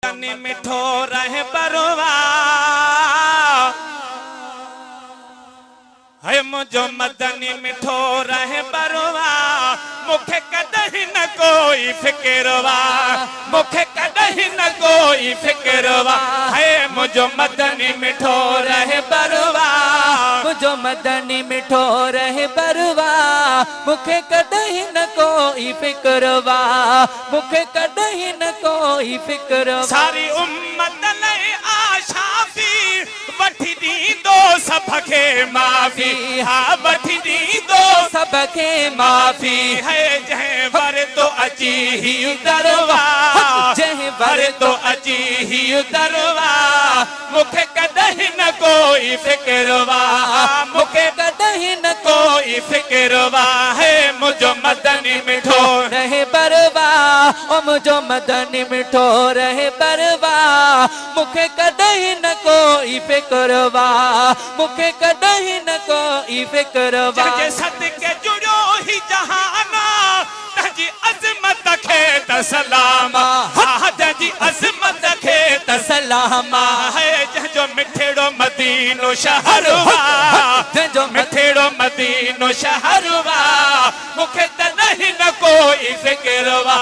मदनी मिठो रहे बरवा है मुझो मदनी मिठो रहे बरवा मुखे कदही न कोई फिक्रवा मुखे कदही न कोई फिक्रवा है मुझो मदनी मिठो रहे बरवा मुझो मदनी मिठो रहे बरवा मुखे कदही न कोई फिक्रवा मुखे कदही न कोई फिक्रवा सारी उम्मत लई आशाफी वठी दी दो सबके माफी हाँ वठी दी दो सबके माफी है जह वर तो अची ही दरवा जह वर तो अची ही दरवा मुखे कदही न कोई फिक्रवा मुखे कदही न कोई फिक्रवा है मुझो मदनी मिठो रहे बरवा ओ मुझो मदनी मिठो रहे बरवा मुखे कदही न कोई फिक्रवा मुखे कदही न कोई फिक्रवा जंहिंजे सदके जुड़ो ही जहाना तंहिंजी अज़मत खे त सलामा हा तंहिंजी अज़मत खे त सलामा है जंहिंजो मिठड़ो मदीनो शहरवा जंहिंजो मिठड़ो मदीनो शहरवा मुखे तॾहिं न कोई फिक्रवा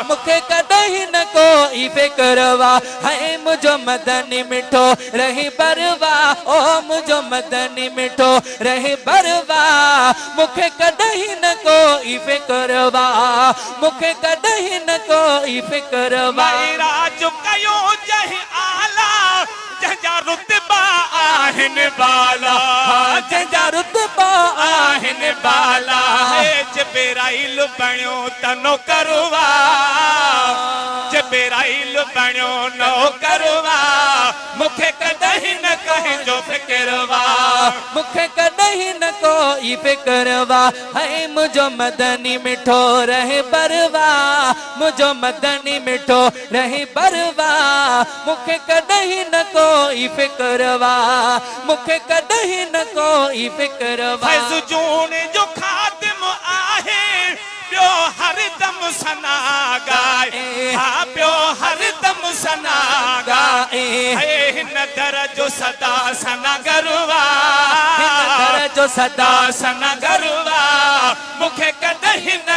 मुखे कदही न कोई फिक्रवा है मुझो मदनी मिठो रहे बरवा ओ मुझो मदनी मिठो रहे बरवा मुखे कदही न कोई फिक्रवा मुखे कदही न कोई फिक्रवा राज कयो जहि आला जंहिंजा रुतबा आहिनि बाला जंहिंजा रुतबा आहिनि बाला है जबराइल बणियो त नौकरवा जबराइल बणियो नौकरवा मुखे कदही न कंहिंजो फिक्रवा मुखे कदही न कोई फिक्रवा है मुझो मदनी मिठो रहे बरवा मुझो मदनी मिठो रहे बरवा मुखे कदही न कोई फिक्रवा मुखे कदही न कोई फिक्रवा फैज़ जून जो खातिम आहे पियो हरदम सना गाए हाँ पियो हरदम सना गाए है हिन दर जो सदा सना गरवा जो सदा सना गरवा मुखे कदही न